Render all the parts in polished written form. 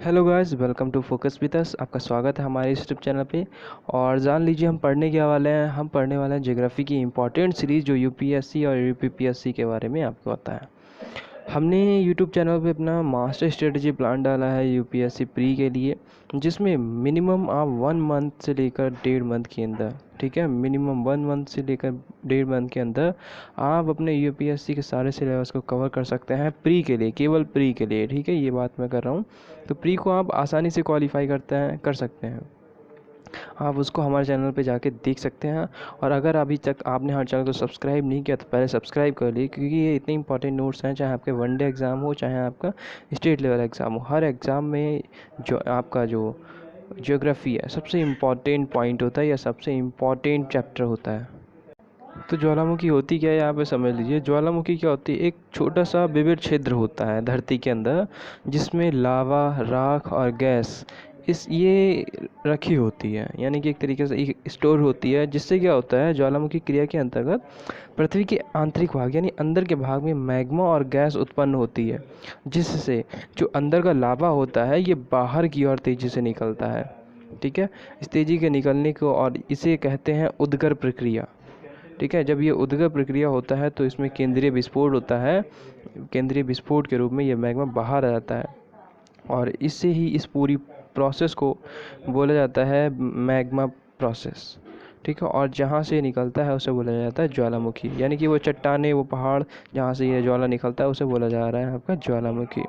Hello guys, welcome to Focus with us. आपका स्वागत है हमारे इस यूट्यूब चैनल पे। और जान लीजिए हम पढ़ने क्या वाले हैं। हम पढ़ने वाले हैं ज्योग्राफी की इम्पोर्टेंट सीरीज़ जो यूपीएससी और यूपीपीएससी के बारे में आपको आता है। हमने यूट्यूब चैनल पे अपना मास्टर स्ट्रेटजी प्लान डाला है यूपीएससी प्री के लिए, जिसमें मिनिमम आप 1 मंथ से लेकर 1.5 मंथ के अंदर, ठीक है, मिनिमम 1 मंथ से लेकर 1.5 मंथ के अंदर आप अपने यूपीएससी के सारे सिलेबस को कवर कर सकते हैं प्री के लिए, केवल प्री के लिए, ठीक है। ये बात मैं कर रहा हूँ। तो प्री को आप आसानी से क्वालिफाई कर सकते हैं। आप उसको हमारे चैनल पे जाके देख सकते हैं। और अगर अभी तक आपने हमारे चैनल को सब्सक्राइब नहीं किया तो पहले सब्सक्राइब कर लीजिए, क्योंकि ये इतने इंपॉर्टेंट नोट्स हैं। चाहे आपके वनडे एग्ज़ाम हो, चाहे आपका स्टेट लेवल एग्ज़ाम हो, हर एग्ज़ाम में जो आपका जो ज्योग्राफी है सबसे इम्पॉर्टेंट पॉइंट होता है या सबसे इम्पॉर्टेंट चैप्टर होता है। तो ज्वालामुखी होती क्या है यहाँ पे समझ लीजिए। ज्वालामुखी क्या होती है, एक छोटा सा विविध क्षेत्र होता है धरती के अंदर, जिसमें लावा, राख और गैस ये रखी होती है, यानी कि एक तरीके से एक स्टोर होती है। जिससे क्या होता है, ज्वालामुखी क्रिया के अंतर्गत पृथ्वी के आंतरिक भाग यानी अंदर के भाग में मैग्मा और गैस उत्पन्न होती है, जिससे जो अंदर का लावा होता है ये बाहर की ओर तेज़ी से निकलता है, ठीक है। इस तेज़ी के निकलने को और इसे कहते हैं उद्गार प्रक्रिया, ठीक है। जब ये उद्गार प्रक्रिया होता है तो इसमें केंद्रीय विस्फोट होता है। केंद्रीय विस्फोट के रूप में ये मैग्मा बाहर आ जाता है, और इससे ही इस पूरी प्रोसेस को बोला जाता है मैग्मा प्रोसेस, ठीक है। और जहाँ से निकलता है उसे बोला जाता है ज्वालामुखी, यानी कि वो चट्टाने, वो पहाड़ जहाँ से ये ज्वाला निकलता है उसे बोला जा रहा है आपका ज्वालामुखी,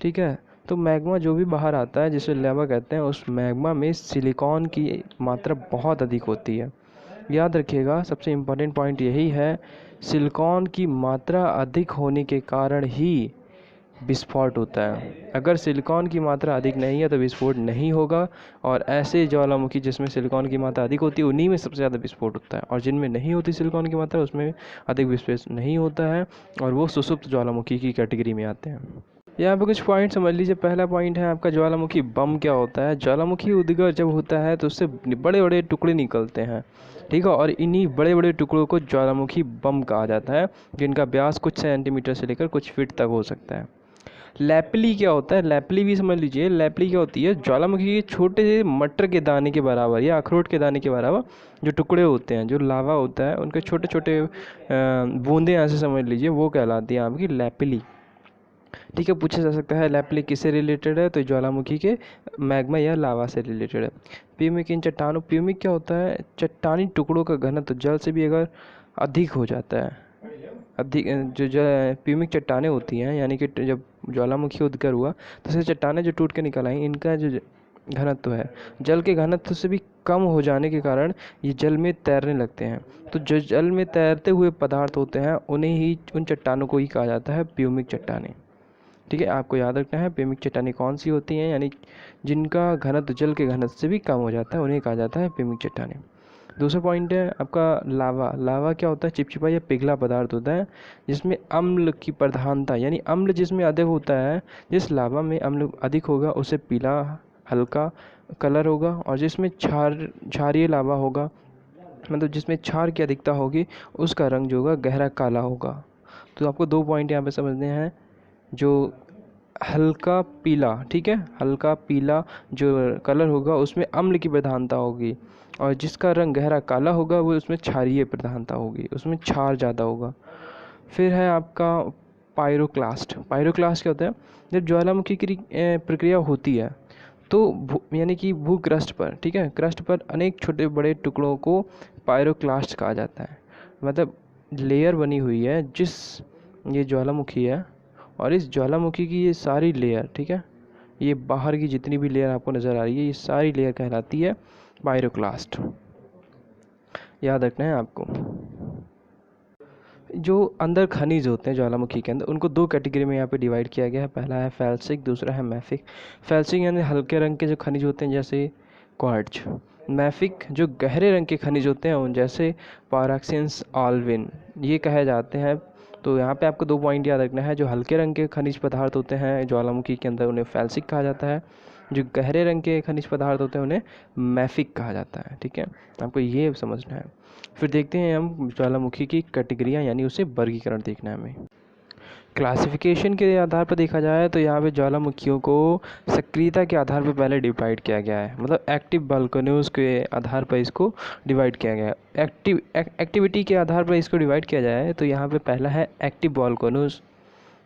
ठीक है। तो मैग्मा जो भी बाहर आता है, जिसे लावा कहते हैं, उस मैग्मा में सिलिकॉन की मात्रा बहुत अधिक होती है। याद रखिएगा, सबसे इम्पोर्टेंट पॉइंट यही है, सिलिकॉन की मात्रा अधिक होने के कारण ही विस्फोट होता है। अगर सिलिकॉन की मात्रा अधिक नहीं है तो विस्फोट नहीं होगा। और ऐसे ज्वालामुखी जिसमें सिलिकॉन की मात्रा अधिक होती है उन्हीं में सबसे ज़्यादा विस्फोट होता है, और जिनमें नहीं होती सिलिकॉन की मात्रा उसमें अधिक विस्फोट नहीं होता है, और वो सुसुप्त ज्वालामुखी की कैटेगरी में आते हैं। यहाँ पे कुछ पॉइंट समझ लीजिए। पहला पॉइंट है आपका ज्वालामुखी बम क्या होता है। ज्वालामुखी उद्गार जब होता है तो उससे बड़े बड़े टुकड़े निकलते हैं, ठीक है, और इन्हीं बड़े बड़े टुकड़ों को ज्वालामुखी बम कहा जाता है, जिनका व्यास कुछ सेंटीमीटर से लेकर कुछ फीट तक हो सकता है। लैपली क्या होता है, लैपली भी समझ लीजिए। लैपली क्या होती है, ज्वालामुखी के छोटे से मटर के दाने के बराबर या अखरोट के दाने के बराबर जो टुकड़े होते हैं, जो लावा होता है, उनके छोटे छोटे बूंदे ऐसे समझ लीजिए, वो कहलाती है आपकी लैपली, ठीक है। पूछा जा सकता है लैपली किससे रिलेटेड है, तो ज्वालामुखी के मैग्मा या लावा से रिलेटेड है। प्यूमिक इन चट्टानों, प्यूमिक क्या होता है, चट्टानी टुकड़ों का घनत्व जल से भी अगर अधिक हो जाता है, अधिक जो प्यूमिक चट्टानें होती हैं, यानी कि जब ज्वालामुखी उद्गार हुआ तो ऐसे चट्टानें जो टूट के निकल आई, इनका जो घनत्व है जल के घनत्व से भी कम हो जाने के कारण ये जल में तैरने लगते हैं। तो जो जल में तैरते हुए पदार्थ होते हैं उन्हें ही, उन चट्टानों को ही कहा जाता है प्यूमिक चट्टानें, ठीक है। आपको याद रखना है प्यूमिक चट्टानें कौन सी होती हैं, यानी जिनका घनत्व जल के घनत्व से भी कम हो जाता है उन्हें कहा जाता है प्यूमिक चट्टानें। दूसरा पॉइंट है आपका लावा। लावा क्या होता है, चिपचिपा या पिघला पदार्थ होता है जिसमें अम्ल की प्रधानता, यानी अम्ल जिसमें अधिक होता है, जिस लावा में अम्ल अधिक होगा उसे पीला हल्का कलर होगा, और जिसमें क्षारीय लावा होगा, मतलब जिसमें क्षार की अधिकता होगी, उसका रंग जो होगा गहरा काला होगा। तो आपको 2 पॉइंट यहाँ पे समझने हैं। जो हल्का पीला, ठीक है, हल्का पीला जो कलर होगा उसमें अम्ल की प्रधानता होगी, और जिसका रंग गहरा काला होगा वो उसमें क्षारीय प्रधानता होगी, उसमें क्षार ज़्यादा होगा। फिर है आपका पायरोक्लास्ट। पायरोक्लास्ट क्या होता है, जब ज्वालामुखी की प्रक्रिया होती है तो यानी कि भूक्रस्ट पर, ठीक है, क्रस्ट पर अनेक छोटे बड़े टुकड़ों को पायरोक्लास्ट कहा जाता है। मतलब लेयर बनी हुई है जिस, ये ज्वालामुखी है, और इस ज्वालामुखी की ये सारी लेयर, ठीक है, ये बाहर की जितनी भी लेयर आपको नज़र आ रही है ये सारी लेयर कहलाती है पायरोक्लास्ट। याद रखना है आपको। जो अंदर खनिज होते हैं ज्वालामुखी के अंदर, उनको 2 कैटेगरी में यहाँ पे डिवाइड किया गया है। पहला है फैल्सिक, दूसरा है मैफिक। फैल्सिक यानी हल्के रंग के जो खनिज होते हैं जैसे क्वार्ट्ज। मैफिक जो गहरे रंग के खनिज होते हैं उन जैसे पाराक्सिन्स, ऑल्विन, ये कहे जाते हैं। तो यहाँ पे आपको 2 पॉइंट याद रखना है। जो हल्के रंग के खनिज पदार्थ होते हैं ज्वालामुखी के अंदर उन्हें फैल्सिक कहा जाता है, जो गहरे रंग के खनिज पदार्थ होते हैं उन्हें मैफिक कहा जाता है, ठीक है। आपको ये समझना है। फिर देखते हैं हम ज्वालामुखी की कैटेगरियाँ, यानी उसे वर्गीकरण देखना है हमें। क्लासिफिकेशन के आधार पर देखा जाए तो यहाँ पे ज्वालामुखियों को सक्रियता के आधार पर पहले डिवाइड किया गया है, मतलब एक्टिव वोल्केनोज के आधार पर इसको डिवाइड किया गया है। एक्टिविटी के आधार पर इसको डिवाइड किया जाए तो यहाँ पे पहला है एक्टिव वोल्केनोज।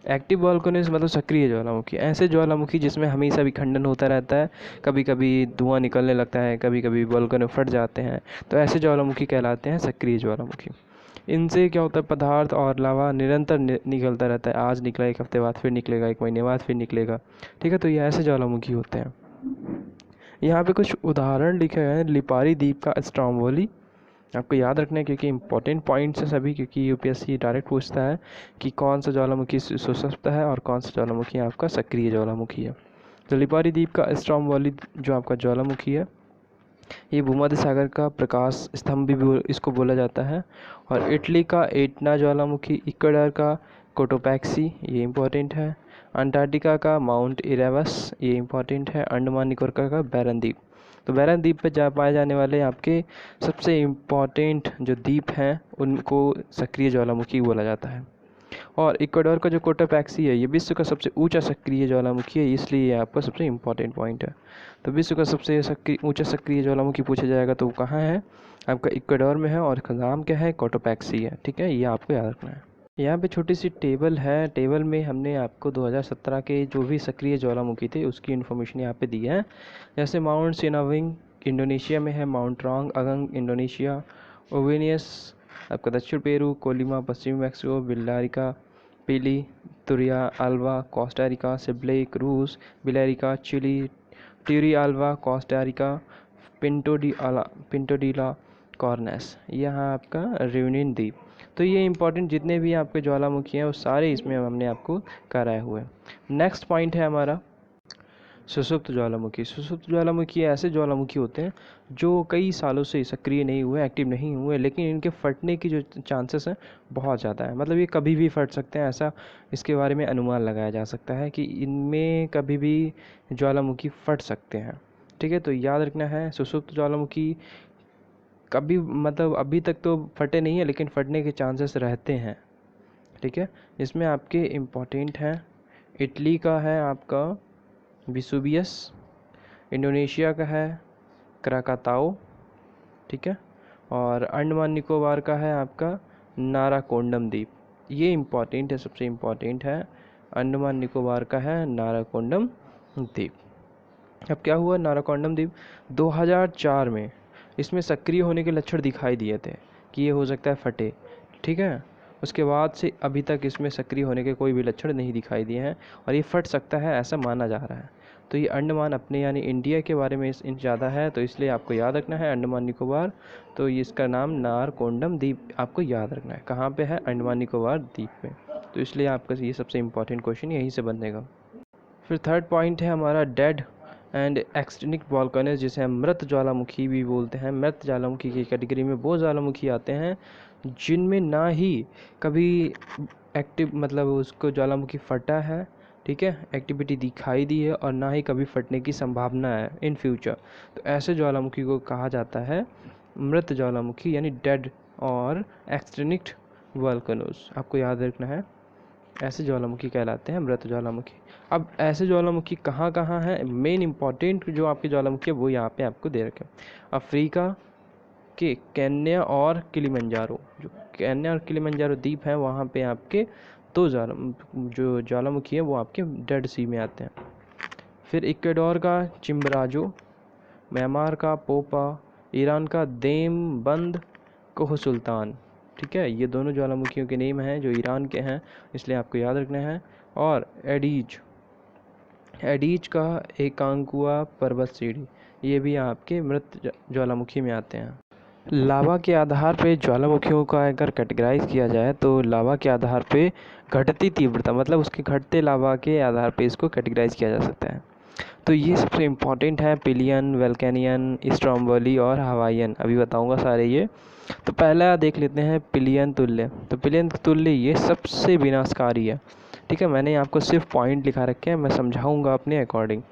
एक्टिव वोल्केनोज मतलब सक्रिय ज्वालामुखी, ऐसे ज्वालामुखी जिसमें हमेशा विखंडन होता रहता है, कभी कभी धुआं निकलने लगता है, कभी कभी वोल्केनो फट जाते हैं, तो ऐसे ज्वालामुखी कहलाते हैं सक्रिय ज्वालामुखी। इनसे क्या होता है, पदार्थ और लावा निरंतर निकलता रहता है, आज निकला, एक हफ्ते बाद फिर निकलेगा, एक महीने बाद फिर निकलेगा, ठीक है। तो ये ऐसे ज्वालामुखी होते हैं। यहाँ पे कुछ उदाहरण लिखे हैं। लिपारी द्वीप का स्ट्रोम्बोली, आपको याद रखना है क्योंकि इंपॉर्टेंट पॉइंट्स है सभी, क्योंकि यूपीएससी डायरेक्ट पूछता है कि कौन सा ज्वालामुखी सुषुप्त है और कौन सा ज्वालामुखी आपका सक्रिय ज्वालामुखी है। तो लिपारी द्वीप का स्ट्रोम्बोली जो आपका ज्वालामुखी है, ये भूमध्य सागर का प्रकाश स्तंभ भी इसको बोला जाता है। और इटली का एटना ज्वालामुखी, इक्वाडोर का कोटोपैक्सी, ये इंपॉर्टेंट है। अंटार्कटिका का माउंट इरेबस, ये इंपॉर्टेंट है। अंडमान निकोबार का बैरन द्वीप। तो बैरन द्वीप पर पाए जाने वाले आपके सबसे इम्पॉर्टेंट जो द्वीप हैं उनको सक्रिय ज्वालामुखी बोला जाता है। और इक्वाडोर का जो कोटोपैक्सी है, ये विश्व का सबसे ऊंचा सक्रिय ज्वालामुखी है, इसलिए ये आपका सबसे इम्पॉर्टेंट पॉइंट है। तो विश्व का सबसे ऊंचा सक्रिय ज्वालामुखी पूछा जाएगा तो वो कहाँ है, आपका इक्वाडोर में है, और नाम क्या है, कोटोपैक्सी है, ठीक है। ये आपको याद रखना है। यहाँ पे छोटी सी टेबल है, टेबल में हमने आपको 2017 के जो भी सक्रिय ज्वालामुखी थे उसकी इन्फॉर्मेशन यहाँ पे दी है। जैसे माउंट सिनाविंग इंडोनेशिया में है, माउंट रॉन्ग अगंग इंडोनेशिया, ओवेनियस आपका दक्षिण पेरू, कोलिमा पश्चिमी मैक्सिको, बिल्लारिका पिली, तुरिया अल्वा कोस्टारिका, सिब्लेक रूस, बिलेरिका चिली, ट्यूरी अल्वा कोस्टारिका, पिंटोडीला कॉर्नेस, यहाँ आपका रेयूनियन द्वीप। तो ये इंपॉर्टेंट जितने भी आपके ज्वालामुखी हैं वो सारे इसमें हमने आपको कराए हुए हैं। नेक्स्ट पॉइंट है हमारा सुषुप्त ज्वालामुखी। सुषुप्त ज्वालामुखी ऐसे ज्वालामुखी होते हैं जो कई सालों से सक्रिय नहीं हुए, एक्टिव नहीं हुए, लेकिन इनके फटने की जो चांसेस हैं बहुत ज़्यादा है, मतलब ये कभी भी फट सकते हैं, ऐसा इसके बारे में अनुमान लगाया जा सकता है कि इनमें कभी भी ज्वालामुखी फट सकते हैं, ठीक है। तो याद रखना है, सुषुप्त ज्वालामुखी कभी मतलब अभी तक तो फटे नहीं है लेकिन फटने के चांसेस रहते हैं, ठीक है। इसमें आपके इम्पोर्टेंट हैं, इटली का है आपका विसुवियस, इंडोनेशिया का है क्राकाताओ, ठीक है। और अंडमान निकोबार का है आपका नाराकोंडम द्वीप। ये इम्पॉर्टेंट है, सबसे इम्पॉर्टेंट है, अंडमान निकोबार का है नाराकोंडम द्वीप। अब क्या हुआ, नाराकोंडम द्वीप 2004 में इसमें सक्रिय होने के लक्षण दिखाई दिए थे कि ये हो सकता है फटे, ठीक है। उसके बाद से अभी तक इसमें सक्रिय होने के कोई भी लक्षण नहीं दिखाई दिए हैं और ये फट सकता है ऐसा माना जा रहा है। तो ये अंडमान अपने यानी इंडिया के बारे में ज़्यादा है, तो इसलिए आपको याद रखना है अंडमान निकोबार। तो ये इसका नाम नारकोंडम द्वीप आपको याद रखना है, कहाँ पे है, अंडमान निकोबार द्वीप में। तो इसलिए आपका ये सबसे इम्पॉर्टेंट क्वेश्चन यहीं से बनेगा। फिर थर्ड पॉइंट है हमारा डेड एंड एक्सटिंक्ट वोल्केनोज, जिसे हम मृत ज्वालामुखी भी बोलते हैं। मृत ज्वालामुखी की कैटेगरी में वो ज्वालामुखी आते हैं जिनमें ना ही कभी एक्टिव मतलब उसको ज्वालामुखी फटा है, ठीक है, एक्टिविटी दिखाई दी है, और ना ही कभी फटने की संभावना है इन फ्यूचर। तो ऐसे ज्वालामुखी को कहा जाता है मृत ज्वालामुखी यानी डेड और एक्सटिंक्ट वोल्केनोज, आपको याद रखना है, ऐसे ज्वालामुखी कहलाते हैं मृत ज्वालामुखी। अब ऐसे ज्वालामुखी कहाँ कहाँ हैं, मेन इंपॉर्टेंट जो आपके ज्वालामुखी है वो यहाँ पे आपको दे रखे। अफ्रीका के केन्या और किलिमंजारो, जो केन्या और किलिमंजारो द्वीप है वहाँ पे आपके दो जो ज्वालामुखी है वो आपके डेड सी में आते हैं। फिर इक्वाडोर का चिम्बराजो, म्यांमार का पोपा, ईरान का देमबंद कोह सुल्तान, ठीक है। ये दोनों ज्वालामुखियों के नेम हैं जो ईरान के हैं, इसलिए आपको याद रखना है। और एडीज का एकांकुआ पर्वत सीढ़ी, ये भी आपके मृत ज्वालामुखी में आते हैं। लावा के आधार पे ज्वालामुखियों का अगर कैटेगराइज किया जाए तो लावा के आधार पे घटती तीव्रता मतलब उसके घटते लावा के आधार पे इसको कैटेगराइज किया जा सकता है। तो ये सबसे इम्पॉर्टेंट है, पिलियन, वल्केनियन, स्ट्रोम्बोली और हवाईयन, अभी बताऊंगा सारे ये। तो पहला देख लेते हैं पिलियन तुल्य। तो पिलियन तुल्य ये सबसे विनाशकारी है, ठीक है। मैंने आपको सिर्फ पॉइंट लिखा रखे हैं, मैं समझाऊंगा अपने अकॉर्डिंग।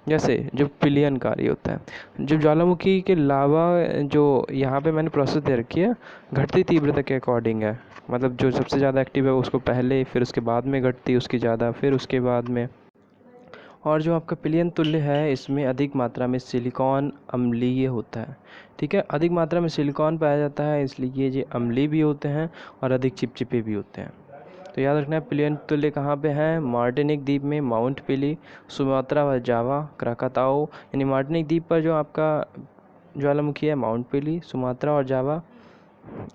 जैसे जो पिलियनकारी होता है, जो ज्वालामुखी के लावा जो यहाँ पे मैंने प्रोसेस दे रखी है घटती तीव्रता के अकॉर्डिंग है। मतलब जो सबसे ज़्यादा एक्टिव है उसको पहले, फिर उसके बाद में घटती उसकी ज़्यादा, फिर उसके बाद में। और जो आपका पिलियन तुल्य है इसमें अधिक मात्रा में सिलिकॉन अम्लीय होता है। ठीक है, अधिक मात्रा में सिलिकॉन पाया जाता है, इसलिए ये अम्लीय भी होते हैं और अधिक चिपचिपे भी होते हैं। तो याद रखना है पिलियन तुल्य कहाँ पे है, मार्टिनिक द्वीप में, माउंट पिली, सुमात्रा व जावा, क्राकाताओ। यानी मार्टिनिक द्वीप पर जो आपका ज्वालामुखी है माउंट पिली, सुमात्रा और जावा,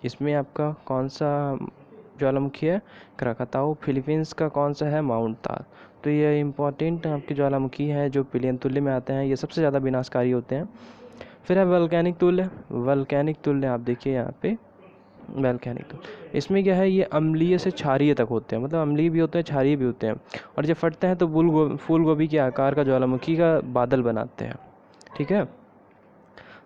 इसमें आपका कौन सा ज्वालामुखी है, क्राकाताओ। फिलीपींस का कौन सा है, माउंट ताल। तो ये इम्पोर्टेंट आपके ज्वालामुखी हैं जो पिलियन तुल्य में आते हैं, ये सबसे ज़्यादा विनाशकारी होते हैं। फिर है वल्केनिक तुल्य। वल्केनिक तुल्य आप देखिए यहाँ पे, वल्केनिक तुल्य इसमें क्या है, ये अम्लीय से क्षारीय तक होते हैं, मतलब अम्लीय भी होते हैं क्षारीय भी होते हैं। और जब फटते हैं तो फूल गोभी के आकार का ज्वालामुखी का बादल बनाते हैं। ठीक है,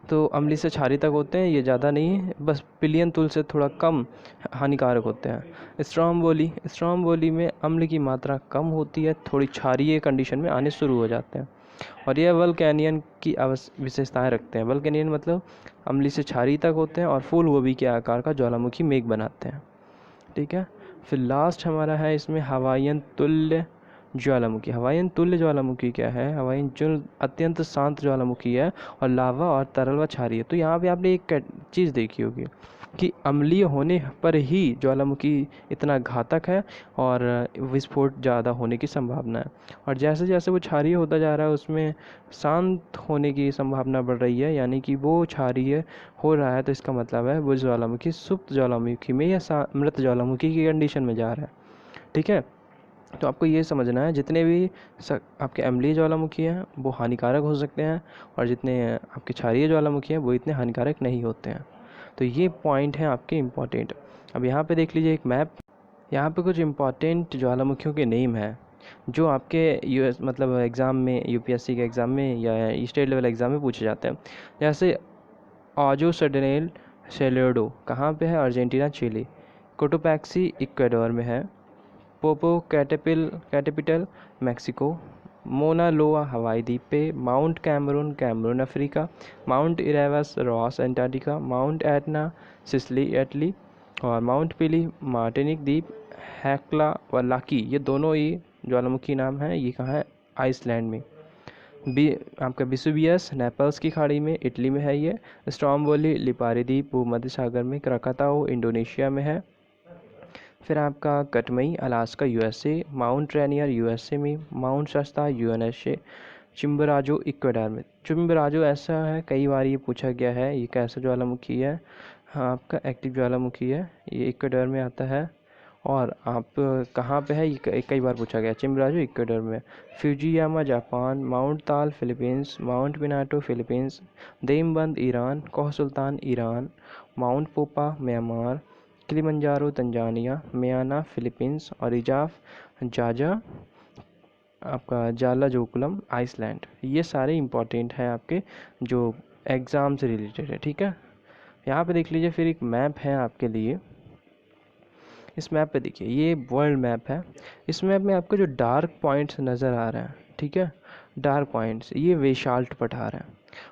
तो अम्लीय से क्षारीय तक होते हैं, ये ज़्यादा नहीं है, बस पिलियन तुल्य से थोड़ा कम हानिकारक होते हैं। स्ट्रॉम्बोली में अम्ल की मात्रा कम होती है, थोड़ी क्षारीय कंडीशन में आने शुरू हो जाते हैं। और यह वल्केनियन की विशेषताएं रखते हैं। वल्केनियन मतलब अम्लीय से क्षारीय तक होते हैं और फूल गोभी के आकार का ज्वालामुखी मेघ बनाते हैं। ठीक है, फिर लास्ट हमारा है इसमें हवाईयन तुल्य ज्वालामुखी। हवाईयन तुल्य ज्वालामुखी क्या है, हवाईयन जो अत्यंत शांत ज्वालामुखी है और लावा और तरल व क्षारीय। तो यहाँ पे आपने एक चीज़ देखी होगी कि अम्लीय होने पर ही ज्वालामुखी इतना घातक है और विस्फोट ज़्यादा होने की संभावना है। और जैसे जैसे वो क्षारीय होता जा रहा है उसमें शांत होने की संभावना बढ़ रही है, यानी कि वो क्षारीय हो रहा है, तो इसका मतलब है वो ज्वालामुखी सुप्त ज्वालामुखी में या मृत ज्वालामुखी की कंडीशन में जा रहा है। ठीक है, तो आपको ये समझना है जितने भी आपके अम्लीय ज्वालामुखी हैं वो हानिकारक हो सकते हैं, और जितने आपके क्षारीय ज्वालामुखी हैं वो इतने हानिकारक नहीं होते हैं। तो ये पॉइंट हैं आपके इम्पॉर्टेंट। अब यहाँ पे देख लीजिए एक मैप, यहाँ पे कुछ इम्पॉर्टेंट ज्वालामुखियों के नेम हैं जो आपके यूएस मतलब एग्ज़ाम में, यूपीएससी के एग्ज़ाम में या स्टेट लेवल एग्ज़ाम में पूछे जाते हैं। जैसे आजो सडनेल सेलेडो कहाँ पे है, अर्जेंटीना चिली। कोटोपैक्सी इक्वाडोर में है। Poopó कैटेपिटल Mexico. मोना लोआ हवाई द्वीप पे। Mount Cameroon Cameroon Africa. Mount Erebus Ross Antarctica. Mount Etna Sicily Italy. और माउंट पिली मार्टिनिक द्वीप। हैक्ला व लाकी ये दोनों ही ज्वालामुखी नाम हैं, ये कहाँ है, आइसलैंड में। आपका विसुवियस नेपल्स की खाड़ी में, इटली में है ये। स्ट्रॉम्बोली लिपारी द्वीप भूमध्य सागर में। क्राकाताओ इंडोनेशिया में है। फिर आपका Katmai Alaska USA. Mount Rainier USA में। Mount Shasta USA. Chimborazo Ecuador में। चिम्बराजो ऐसा है, कई बार ये पूछा गया है, ये कैसा ज्वालामुखी है, हाँ आपका एक्टिव ज्वालामुखी है, ये इक्वेडार में आता है। और आप कहाँ पे है, ये कई बार पूछा गया, चिम्बराजो इक्वेडार में। Fujiyama Japan. Mount Taal Philippines. Mount Pinatubo Philippines. Damavand Iran. Koh Sultan Iran. Mount Popa Myanmar. Kilimanjaro Tanzania. Mayon Philippines. और इजाफ जाजा आपका जाला जोकुलम आइसलैंड। ये सारे इंपॉर्टेंट हैं आपके जो एग्ज़ाम से रिलेटेड है। ठीक है, यहाँ पे देख लीजिए फिर एक मैप है आपके लिए। इस मैप पे देखिए, ये वर्ल्ड मैप है। इस मैप में आपको जो डार्क पॉइंट्स नज़र आ रहे हैं, ठीक है, डार्क पॉइंट्स, ये वेशाल्ट पठार है।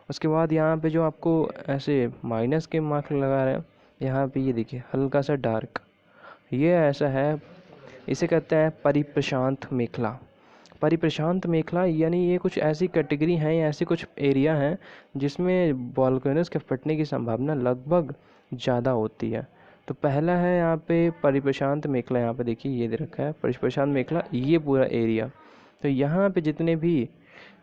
उसके बाद यहाँ पे जो आपको ऐसे माइनस के मार्क लगा रहे हैं, यहाँ पे ये देखिए हल्का सा डार्क, ये ऐसा है, इसे कहते हैं परिप्रशांत मेखला। परिप्रशांत मेखला यानी ये कुछ ऐसी कैटेगरी हैं या ऐसे कुछ एरिया हैं जिसमें वॉल्केनोस के फटने की संभावना लगभग ज़्यादा होती है। तो पहला है यहाँ पे परिप्रशांत मेखला, यहाँ पे देखिए ये दे रखा है परिप्रशांत मेखला, ये पूरा एरिया। तो यहाँ पे जितने भी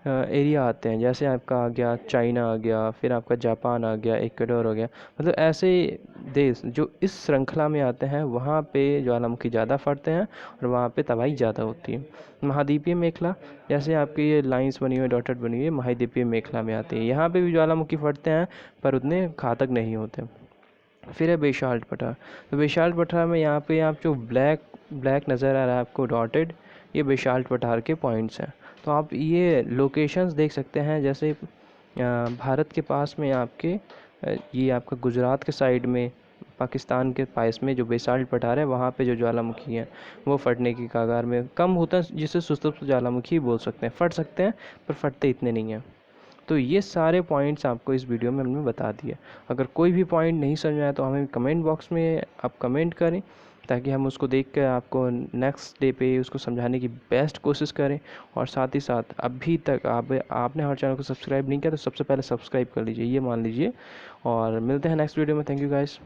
एरिया आते हैं, जैसे आपका आ गया चाइना आ गया, फिर आपका जापान आ गया, इक्वाडोर हो गया, मतलब ऐसे देश जो इस श्रृंखला में आते हैं वहाँ पे ज्वालामुखी ज़्यादा फटते हैं और वहाँ पे तबाही ज़्यादा होती है। महाद्वीपीय मेखला, जैसे आपकी ये लाइंस बनी हुई डॉटेड बनी हुई है, महाद्वीपीय मेखला में आती है, यहाँ पे भी ज्वालामुखी फटते हैं पर उतने घातक नहीं होते। फिर है बेशाल्ट पठार। तो बेशाल्ट पठार में यहाँ पे आप जो ब्लैक नज़र आ रहा है आपको डॉटेड, ये बेशाल्ट पठार के पॉइंट्स हैं। तो आप ये लोकेशंस देख सकते हैं, जैसे भारत के पास में आपके ये आपका गुजरात के साइड में पाकिस्तान के पास में जो बेसाल्ट पठार है वहाँ पे जो ज्वालामुखी है वो फटने की कगार में कम होता है, जिसे सुस्तुप ज्वालामुखी बोल सकते हैं। फट सकते हैं पर फटते इतने नहीं हैं। तो ये सारे पॉइंट्स आपको इस वीडियो में हमने बता दिए। अगर कोई भी पॉइंट नहीं समझ में आया तो हमें कमेंट बॉक्स में आप कमेंट करें, ताकि हम उसको देख कर आपको नेक्स्ट डे पे उसको समझाने की बेस्ट कोशिश करें। और साथ ही साथ अभी तक आपने हमारे चैनल को सब्सक्राइब नहीं किया तो सबसे पहले सब्सक्राइब कर लीजिए, ये मान लीजिए। और मिलते हैं नेक्स्ट वीडियो में। Thank you guys.